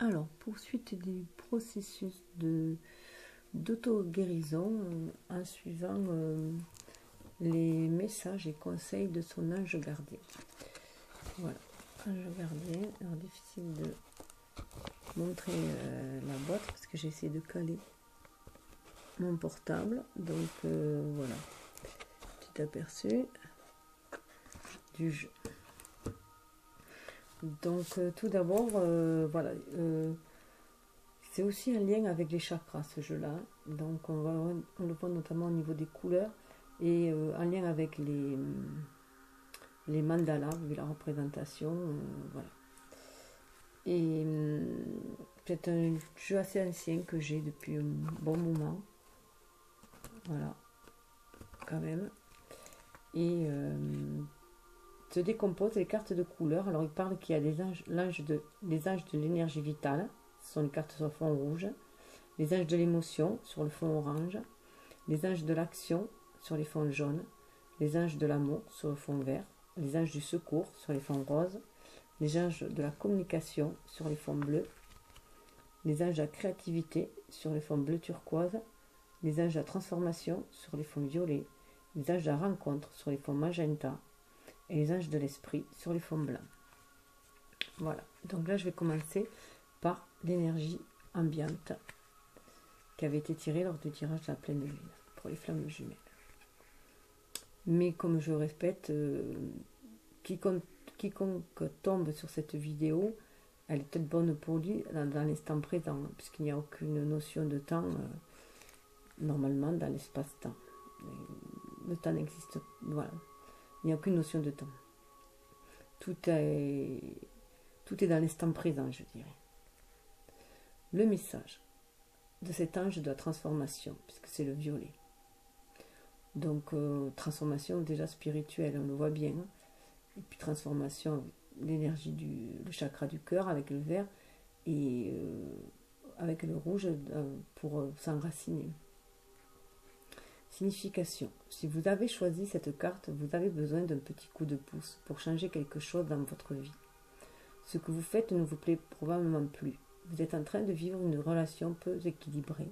Alors, poursuite du processus d'auto-guérison en suivant les messages et conseils de son ange gardien. Voilà, ange gardien. Alors, difficile de montrer la boîte parce que j'ai essayé de caler mon portable. Donc, voilà, petit aperçu du jeu. Donc, tout d'abord, voilà, c'est aussi un lien avec les chakras, ce jeu-là. Donc, on le voit notamment au niveau des couleurs et en lien avec les mandalas, vu la représentation, voilà. Et c'est un jeu assez ancien que j'ai depuis un bon moment, voilà, quand même. Et se décompose les cartes de couleurs. Alors, il parle qu'il y a des anges de l'énergie vitale, ce sont les cartes sur le fond rouge, les anges de l'émotion sur le fond orange, les anges de l'action sur les fonds jaunes, les anges de l'amour sur le fond vert, les anges du secours sur les fonds roses, les anges de la communication sur les fonds bleus, les anges de la créativité sur les fonds bleu turquoise, les anges de la transformation sur les fonds violets, les anges de la rencontre sur les fonds magenta et les anges de l'esprit sur les fonds blancs. Voilà, donc là je vais commencer par l'énergie ambiante qui avait été tirée lors du tirage de la pleine lune pour les flammes jumelles. Mais comme je le répète, quiconque tombe sur cette vidéo, elle est peut-être bonne pour lui dans l'instant présent, puisqu'il n'y a aucune notion de temps normalement dans l'espace-temps. Le temps n'existe, voilà, il n'y a aucune notion de temps. Tout est dans l'instant présent, je dirais. Le message de cet ange de la transformation, puisque c'est le violet. Donc, transformation déjà spirituelle, on le voit bien. Et puis transformation, l'énergie le chakra du cœur avec le vert et avec le rouge pour s'enraciner. Signification. Si vous avez choisi cette carte, vous avez besoin d'un petit coup de pouce pour changer quelque chose dans votre vie. Ce que vous faites ne vous plaît probablement plus. Vous êtes en train de vivre une relation peu équilibrée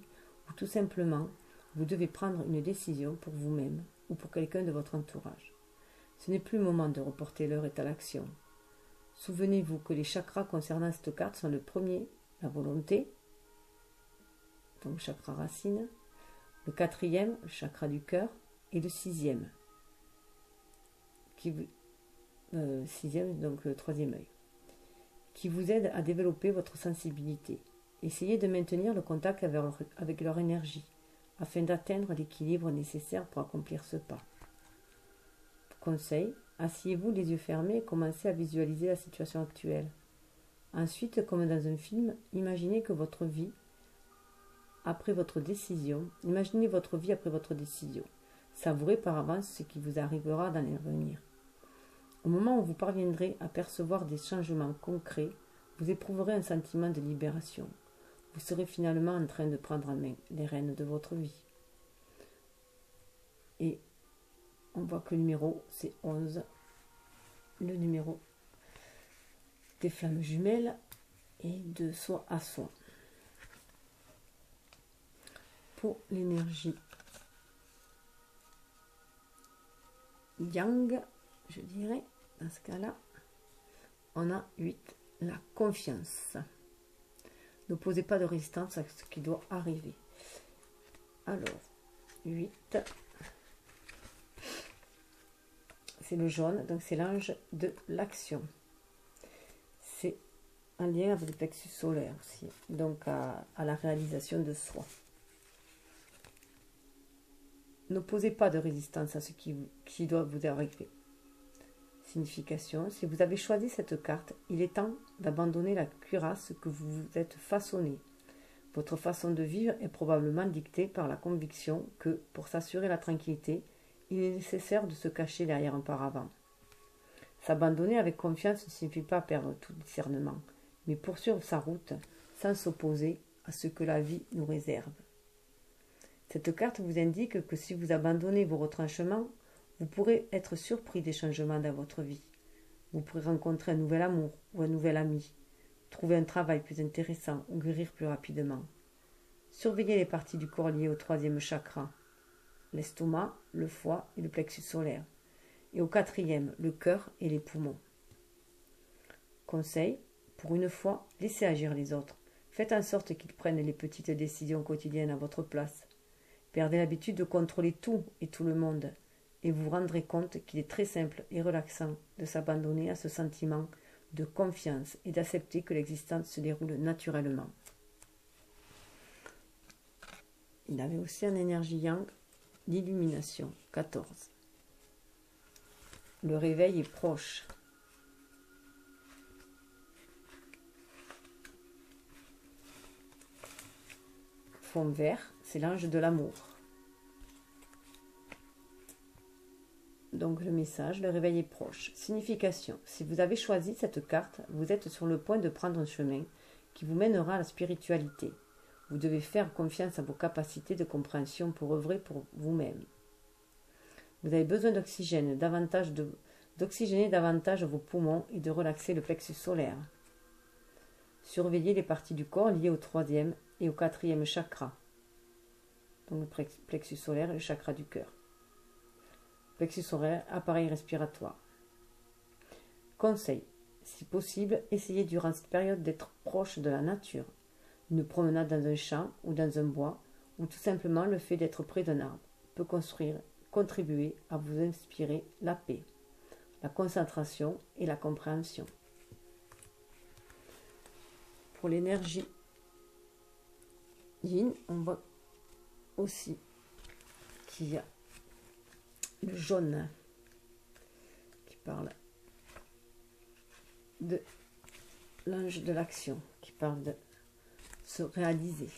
ou tout simplement, vous devez prendre une décision pour vous-même ou pour quelqu'un de votre entourage. Ce n'est plus le moment de reporter l'heure est à l'action. Souvenez-vous que les chakras concernant cette carte sont le premier, la volonté, donc chakra racine, le quatrième, le chakra du cœur, et le sixième, sixième, donc le troisième œil, qui vous aide à développer votre sensibilité. Essayez de maintenir le contact avec leur énergie, afin d'atteindre l'équilibre nécessaire pour accomplir ce pas. Conseil, asseyez-vous les yeux fermés et commencez à visualiser la situation actuelle. Ensuite, comme dans un film, imaginez votre vie après votre décision. Savourez par avance ce qui vous arrivera dans l'avenir. Au moment où vous parviendrez à percevoir des changements concrets, vous éprouverez un sentiment de libération. Vous serez finalement en train de prendre en main les rênes de votre vie. Et on voit que le numéro, c'est 11. Le numéro des flammes jumelles et de soi à soi. Pour l'énergie yang, je dirais, dans ce cas-là, on a 8, la confiance. N'opposez pas de résistance à ce qui doit arriver. Alors, 8, c'est le jaune, donc c'est l'ange de l'action. C'est en lien avec le plexus solaire aussi, donc à la réalisation de soi. N'opposez pas de résistance à ce qui doit vous arriver. Signification, si vous avez choisi cette carte, il est temps d'abandonner la cuirasse que vous vous êtes façonnée. Votre façon de vivre est probablement dictée par la conviction que, pour s'assurer la tranquillité, il est nécessaire de se cacher derrière un paravent. S'abandonner avec confiance ne signifie pas perdre tout discernement, mais poursuivre sa route sans s'opposer à ce que la vie nous réserve. Cette carte vous indique que si vous abandonnez vos retranchements, vous pourrez être surpris des changements dans votre vie. Vous pourrez rencontrer un nouvel amour ou un nouvel ami, trouver un travail plus intéressant ou guérir plus rapidement. Surveillez les parties du corps liées au troisième chakra, l'estomac, le foie et le plexus solaire, et au quatrième, le cœur et les poumons. Conseil, pour une fois, laissez agir les autres. Faites en sorte qu'ils prennent les petites décisions quotidiennes à votre place. Perdez l'habitude de contrôler tout et tout le monde, et vous vous rendrez compte qu'il est très simple et relaxant de s'abandonner à ce sentiment de confiance et d'accepter que l'existence se déroule naturellement. Il avait aussi en énergie yang l'illumination, 14. Le réveil est proche. Fond vert, c'est l'ange de l'amour. Donc le message, le réveil est proche. Signification, si vous avez choisi cette carte, vous êtes sur le point de prendre un chemin qui vous mènera à la spiritualité. Vous devez faire confiance à vos capacités de compréhension pour œuvrer pour vous-même. Vous avez besoin d'oxygéner davantage vos poumons et de relaxer le plexus solaire. Surveillez les parties du corps liées au troisième et au quatrième chakra. Donc le plexus solaire et le chakra du cœur. Plexus solaire, appareil respiratoire. Conseil, si possible, essayez durant cette période d'être proche de la nature. Une promenade dans un champ ou dans un bois, ou tout simplement le fait d'être près d'un arbre, peut contribuer à vous inspirer la paix, la concentration et la compréhension. Pour l'énergie yin, on voit aussi qu'il y a le jaune qui parle de l'ange de l'action, qui parle de se réaliser.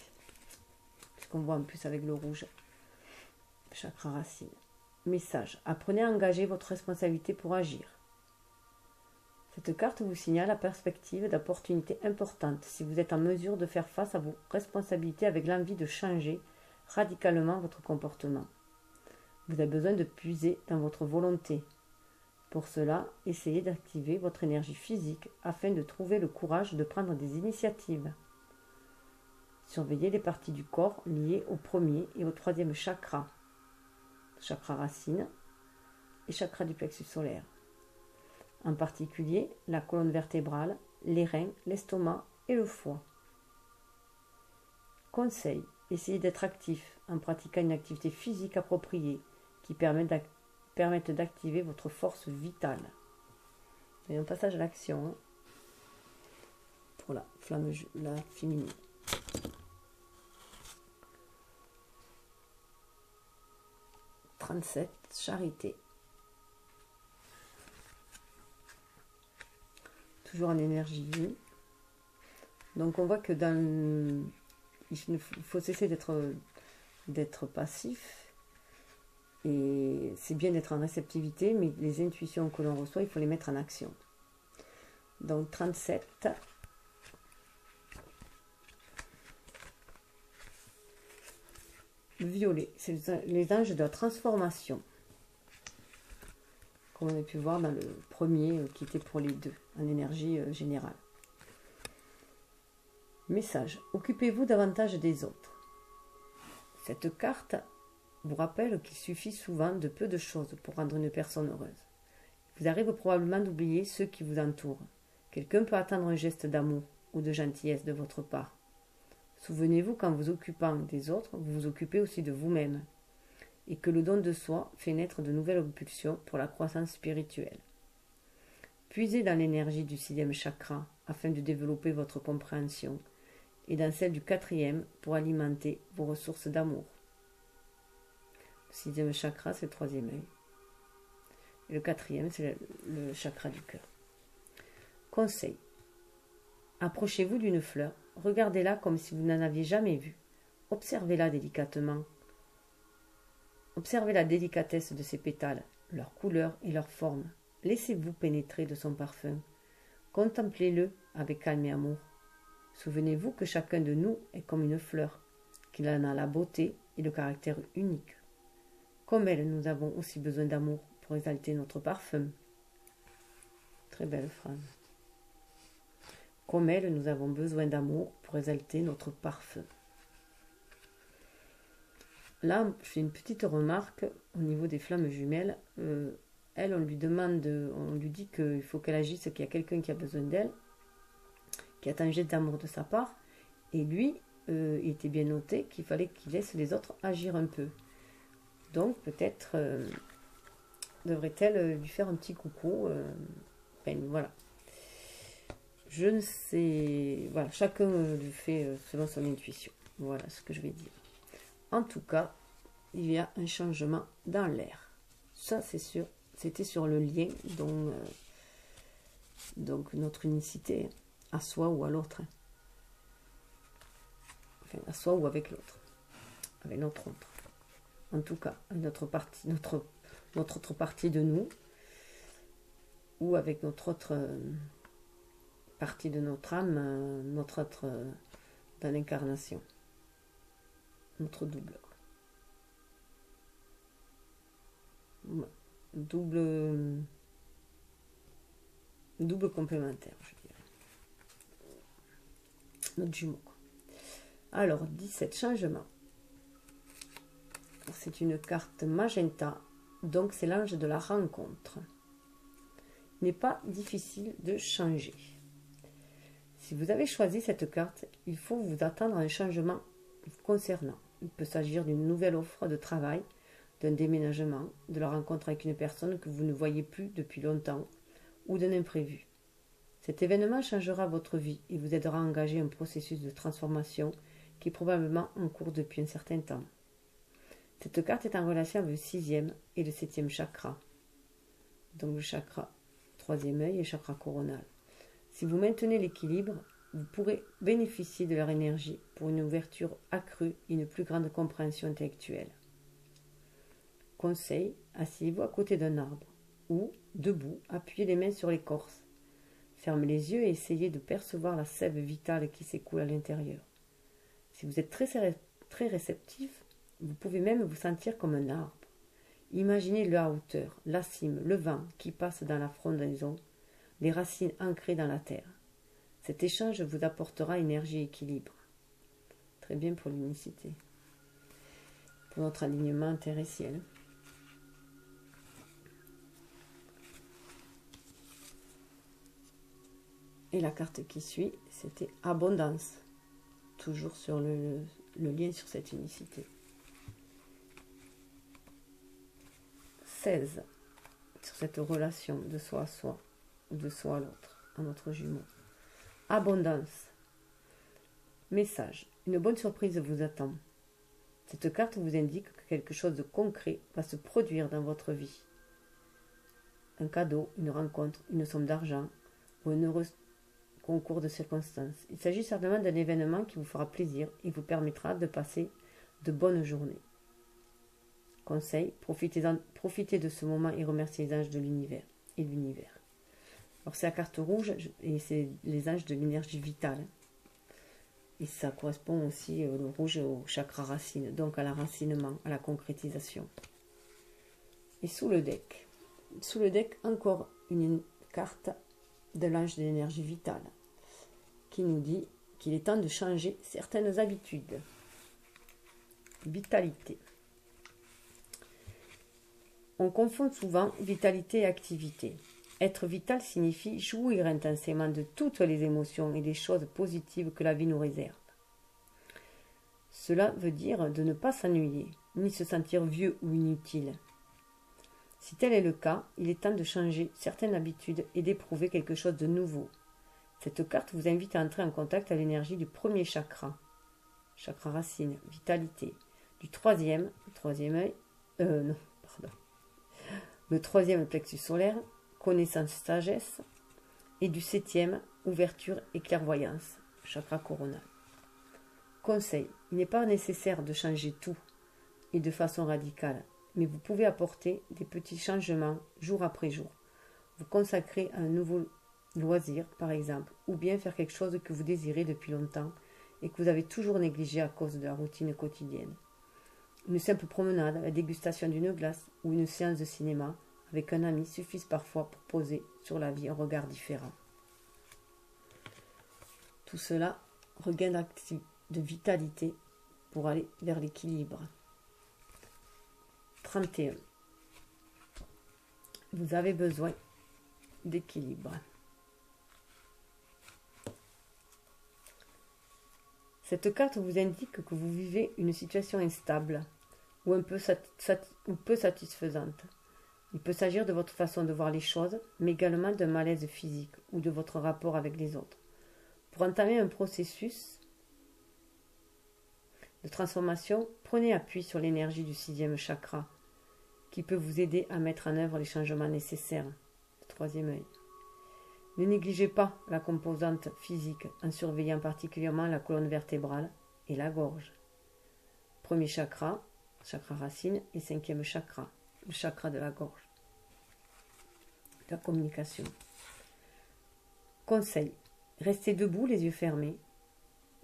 Ce qu'on voit en plus avec le rouge, chakra racine. Message, apprenez à engager votre responsabilité pour agir. Cette carte vous signale la perspective d'opportunités importantes si vous êtes en mesure de faire face à vos responsabilités avec l'envie de changer radicalement votre comportement. Vous avez besoin de puiser dans votre volonté. Pour cela, essayez d'activer votre énergie physique afin de trouver le courage de prendre des initiatives. Surveillez les parties du corps liées au premier et au troisième chakra, chakra racine et chakra du plexus solaire. En particulier, la colonne vertébrale, les reins, l'estomac et le foie. Conseil, essayez d'être actif en pratiquant une activité physique appropriée qui permettent d'activer votre force vitale. Et un passage à l'action pour la flamme la féminine. « 37, charité. Toujours en énergie vie. Donc on voit que il faut cesser d'être passif. Et c'est bien d'être en réceptivité, mais les intuitions que l'on reçoit, il faut les mettre en action. Donc 37. Le violet, c'est les anges de la transformation. Comme on a pu voir dans le premier qui était pour les deux, en énergie générale. Message, occupez-vous davantage des autres. Cette carte vous rappelle qu'il suffit souvent de peu de choses pour rendre une personne heureuse. Il vous arrive probablement d'oublier ceux qui vous entourent. Quelqu'un peut attendre un geste d'amour ou de gentillesse de votre part. Souvenez-vous qu'en vous occupant des autres, vous vous occupez aussi de vous-même, et que le don de soi fait naître de nouvelles impulsions pour la croissance spirituelle. Puisez dans l'énergie du 6e chakra afin de développer votre compréhension, et dans celle du 4e pour alimenter vos ressources d'amour. Le 6e chakra, c'est le 3e œil. Et le 4e, c'est le chakra du cœur. Conseil. Approchez-vous d'une fleur, regardez-la comme si vous n'en aviez jamais vu. Observez-la délicatement. Observez la délicatesse de ses pétales, leur couleur et leur forme. Laissez-vous pénétrer de son parfum. Contemplez-le avec calme et amour. Souvenez-vous que chacun de nous est comme une fleur, qu'il en a la beauté et le caractère unique. Comme elle, nous avons aussi besoin d'amour pour exalter notre parfum. Très belle phrase. Comme elle, nous avons besoin d'amour pour exalter notre parfum. Là, je fais une petite remarque au niveau des flammes jumelles. Elle, on lui dit qu'il faut qu'elle agisse, qu'il y a quelqu'un qui a besoin d'elle, qui attend un geste d'amour de sa part. Et lui, il était bien noté qu'il fallait qu'il laisse les autres agir un peu. Donc, peut-être devrait-elle lui faire un petit coucou. Voilà. Je ne sais... Voilà, chacun le fait selon son intuition. Voilà ce que je vais dire. En tout cas, il y a un changement dans l'air. Ça, c'est sûr. C'était sur le lien, donc notre unicité à soi ou à l'autre. Enfin, à soi ou avec l'autre. Avec notre autre. En tout cas, notre autre partie de nous, ou avec notre autre partie de notre âme, notre autre dans l'incarnation. Notre double. Double complémentaire, je dirais. Notre jumeau. Alors, 17 changements. C'est une carte magenta, donc c'est l'ange de la rencontre. Il n'est pas difficile de changer. Si vous avez choisi cette carte, il faut vous attendre à un changement concernant. Il peut s'agir d'une nouvelle offre de travail, d'un déménagement, de la rencontre avec une personne que vous ne voyez plus depuis longtemps ou d'un imprévu. Cet événement changera votre vie et vous aidera à engager un processus de transformation qui est probablement en cours depuis un certain temps. Cette carte est en relation avec le 6e et le 7e chakra. Donc le chakra 3e œil et le chakra coronal. Si vous maintenez l'équilibre, vous pourrez bénéficier de leur énergie pour une ouverture accrue et une plus grande compréhension intellectuelle. Conseil, asseyez-vous à côté d'un arbre ou, debout, appuyez les mains sur l'écorce. Fermez les yeux et essayez de percevoir la sève vitale qui s'écoule à l'intérieur. Si vous êtes très réceptif, vous pouvez même vous sentir comme un arbre. Imaginez la hauteur, la cime, le vent qui passe dans la frondaison, les racines ancrées dans la terre. Cet échange vous apportera énergie et équilibre. Très bien pour l'unicité. Pour notre alignement terre et ciel. Et la carte qui suit, c'était abondance. Toujours sur le lien sur cette unicité. 16. Sur cette relation de soi à soi, ou de soi à l'autre, à notre jumeau. Abondance. Message. Une bonne surprise vous attend. Cette carte vous indique que quelque chose de concret va se produire dans votre vie. Un cadeau, une rencontre, une somme d'argent ou un heureux concours de circonstances. Il s'agit certainement d'un événement qui vous fera plaisir et vous permettra de passer de bonnes journées. Conseil, profitez de ce moment et remerciez les anges de l'univers et l'univers. Alors c'est la carte rouge et c'est les anges de l'énergie vitale. Et ça correspond aussi, le rouge, au chakra racine, donc à l'enracinement, à la concrétisation. Et sous le deck, encore une carte de l'ange de l'énergie vitale qui nous dit qu'il est temps de changer certaines habitudes. Vitalité. On confond souvent vitalité et activité. Être vital signifie jouir intensément de toutes les émotions et des choses positives que la vie nous réserve. Cela veut dire de ne pas s'ennuyer, ni se sentir vieux ou inutile. Si tel est le cas, il est temps de changer certaines habitudes et d'éprouver quelque chose de nouveau. Cette carte vous invite à entrer en contact avec l'énergie du premier chakra, chakra racine, vitalité, du troisième œil, le troisième plexus solaire, connaissance, sagesse, et du 7e, ouverture et clairvoyance, chakra coronal. Conseil, il n'est pas nécessaire de changer tout et de façon radicale, mais vous pouvez apporter des petits changements jour après jour. Vous consacrer à un nouveau loisir, par exemple, ou bien faire quelque chose que vous désirez depuis longtemps et que vous avez toujours négligé à cause de la routine quotidienne. Une simple promenade, la dégustation d'une glace ou une séance de cinéma avec un ami suffisent parfois pour poser sur la vie un regard différent. Tout cela, regain de vitalité pour aller vers l'équilibre. 31. Vous avez besoin d'équilibre. Cette carte vous indique que vous vivez une situation instable ou peu satisfaisante. Il peut s'agir de votre façon de voir les choses, mais également d'un malaise physique ou de votre rapport avec les autres. Pour entamer un processus de transformation, prenez appui sur l'énergie du 6e chakra, qui peut vous aider à mettre en œuvre les changements nécessaires. Le 3e œil. Ne négligez pas la composante physique en surveillant particulièrement la colonne vertébrale et la gorge. Premier chakra, chakra racine, et 5e chakra, le chakra de la gorge. La communication. Conseil. Restez debout, les yeux fermés.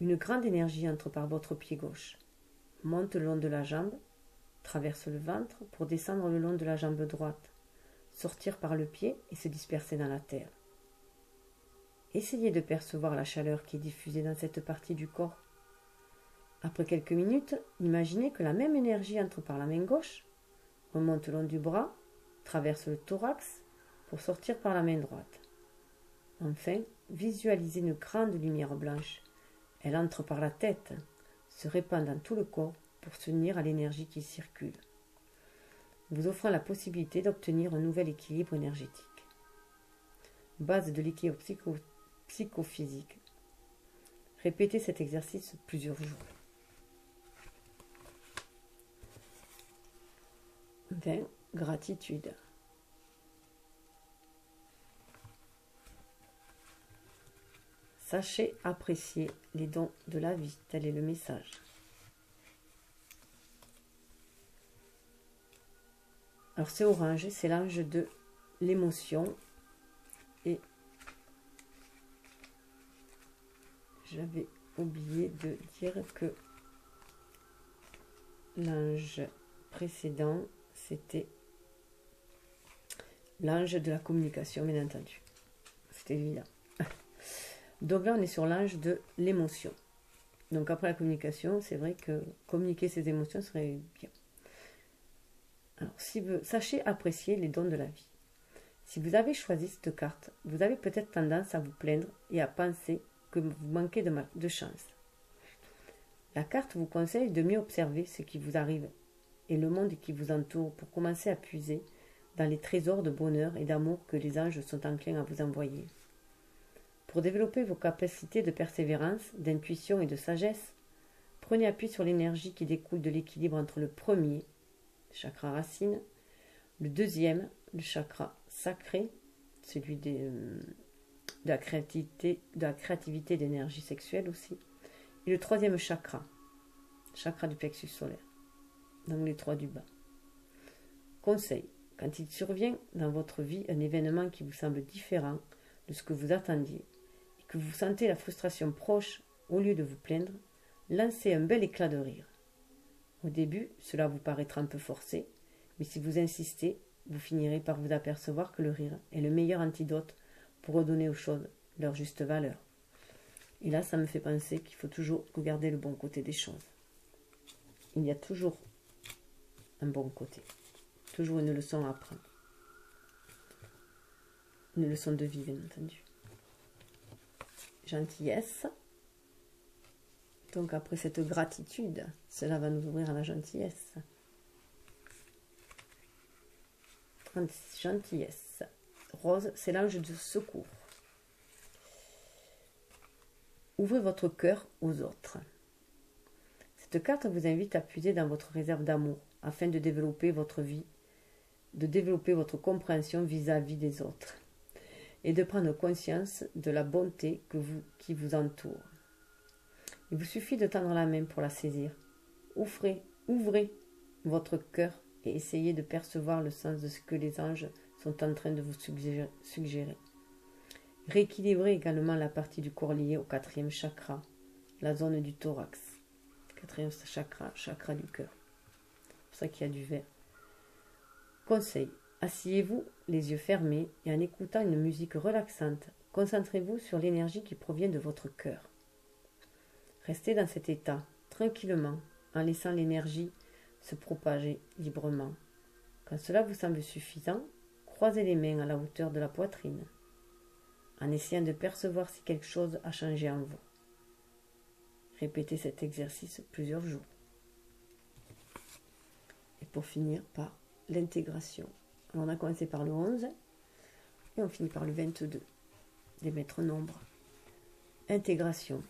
Une grande énergie entre par votre pied gauche. Monte le long de la jambe, traverse le ventre pour descendre le long de la jambe droite, sortir par le pied et se disperser dans la terre. Essayez de percevoir la chaleur qui est diffusée dans cette partie du corps. Après quelques minutes, imaginez que la même énergie entre par la main gauche, remonte le long du bras, traverse le thorax pour sortir par la main droite. Enfin, visualisez une grande lumière blanche. Elle entre par la tête, se répand dans tout le corps pour s'unir à l'énergie qui circule, vous offrant la possibilité d'obtenir un nouvel équilibre énergétique. Base de l'équilibre psychophysique. Répétez cet exercice plusieurs jours. 20. Gratitude. Sachez apprécier les dons de la vie, tel est le message. Alors c'est orange, c'est l'ange de l'émotion. Et j'avais oublié de dire que l'ange précédent, c'était l'ange de la communication, bien entendu. C'était évident. Donc là, on est sur l'ange de l'émotion. Donc après la communication, c'est vrai que communiquer ses émotions serait bien. Alors, sachez apprécier les dons de la vie. Si vous avez choisi cette carte, vous avez peut-être tendance à vous plaindre et à penser que vous manquez de chance. La carte vous conseille de mieux observer ce qui vous arrive et le monde qui vous entoure pour commencer à puiser dans les trésors de bonheur et d'amour que les anges sont enclins à vous envoyer. Pour développer vos capacités de persévérance, d'intuition et de sagesse, prenez appui sur l'énergie qui découle de l'équilibre entre le premier, le chakra racine, le deuxième, le chakra sacré, celui de la créativité et d'énergie sexuelle aussi, et le troisième chakra, chakra du plexus solaire, donc les trois du bas. Conseil, quand il survient dans votre vie un événement qui vous semble différent de ce que vous attendiez, et que vous sentez la frustration proche au lieu de vous plaindre, lancez un bel éclat de rire. Au début, cela vous paraîtra un peu forcé, mais si vous insistez, vous finirez par vous apercevoir que le rire est le meilleur antidote pour redonner aux choses leur juste valeur. Et là, ça me fait penser qu'il faut toujours regarder le bon côté des choses. Il y a toujours un bon côté, toujours une leçon à apprendre. Une leçon de vie, bien entendu. Gentillesse. Donc après cette gratitude, cela va nous ouvrir à la gentillesse. Gentillesse. Rose, c'est l'ange de secours. Ouvrez votre cœur aux autres. Cette carte vous invite à puiser dans votre réserve d'amour afin de développer votre vie, de développer votre compréhension vis-à-vis des autres et de prendre conscience de la bonté qui vous entoure. Il vous suffit de tendre la main pour la saisir. Ouvrez votre cœur et essayez de percevoir le sens de ce que les anges sont en train de vous suggérer. Rééquilibrez également la partie du corps liée au 4e chakra, la zone du thorax. 4e chakra, chakra du cœur. C'est pour ça qu'il y a du vert. Conseil. Asseyez-vous les yeux fermés et en écoutant une musique relaxante, concentrez-vous sur l'énergie qui provient de votre cœur. Restez dans cet état, tranquillement, en laissant l'énergie se propager librement. Quand cela vous semble suffisant, croisez les mains à la hauteur de la poitrine, en essayant de percevoir si quelque chose a changé en vous. Répétez cet exercice plusieurs jours. Et pour finir par l'intégration. Alors on a commencé par le 11 et on finit par le 22, des maîtres nombres. Intégration.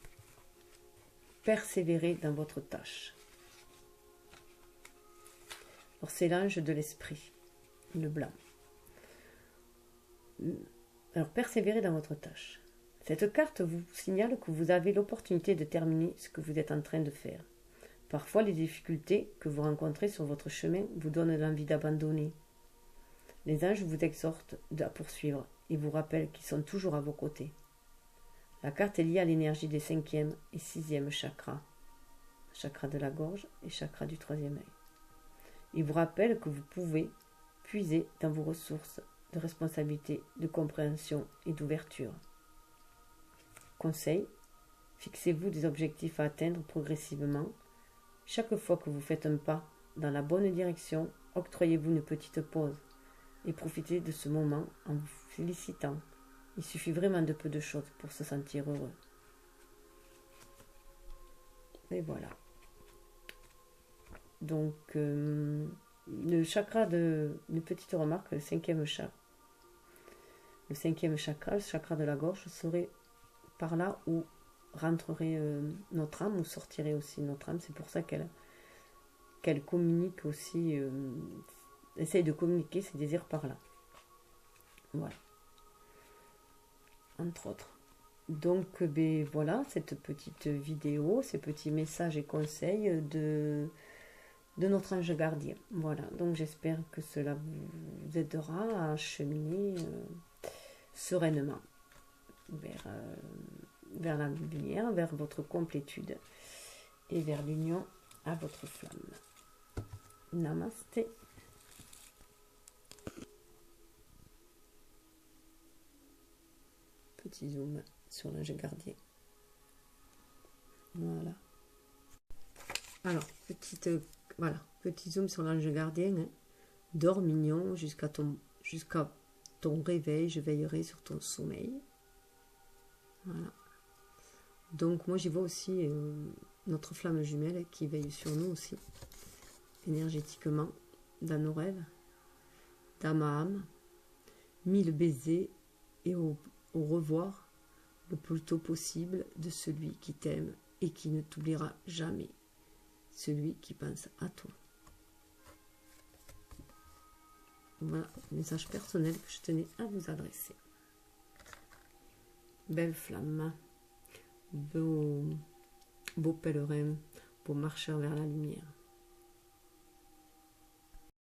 Persévérez dans votre tâche. Alors c'est l'ange de l'esprit, le blanc. Alors persévérez dans votre tâche. Cette carte vous signale que vous avez l'opportunité de terminer ce que vous êtes en train de faire. Parfois, les difficultés que vous rencontrez sur votre chemin vous donnent l'envie d'abandonner. Les anges vous exhortent à poursuivre et vous rappellent qu'ils sont toujours à vos côtés. La carte est liée à l'énergie des 5e et 6e chakras, chakra de la gorge et chakra du 3e œil. Il vous rappelle que vous pouvez puiser dans vos ressources de responsabilité, de compréhension et d'ouverture. Conseil, fixez-vous des objectifs à atteindre progressivement. Chaque fois que vous faites un pas dans la bonne direction, octroyez-vous une petite pause et profitez de ce moment en vous félicitant. Il suffit vraiment de peu de choses pour se sentir heureux. Et voilà. Donc, le chakra une petite remarque, le 5e chakra. Le 5e chakra, le chakra de la gorge, serait par là où rentrerait notre âme, ou sortirait aussi notre âme. C'est pour ça qu'elle communique aussi, essaye de communiquer ses désirs par là. Voilà. Entre autres. Donc, ben, voilà, cette petite vidéo, ces petits messages et conseils de notre ange gardien. Voilà, donc j'espère que cela vous aidera à cheminer sereinement vers la lumière, vers votre complétude et vers l'union à votre flamme. Namasté. Petit zoom sur l'ange gardien. Voilà. Alors, petit zoom sur l'ange gardien. Hein. Dors mignon jusqu'à ton réveil. Je veillerai sur ton sommeil. Voilà. Donc, moi, j'y vois aussi notre flamme jumelle qui veille sur nous aussi, énergétiquement, dans nos rêves, dans ma âme. 1000 baisers et au revoir le plus tôt possible de celui qui t'aime et qui ne t'oubliera jamais, celui qui pense à toi. Voilà, message personnel que je tenais à vous adresser. Belle flamme, beau pèlerin, beau marcheur vers la lumière.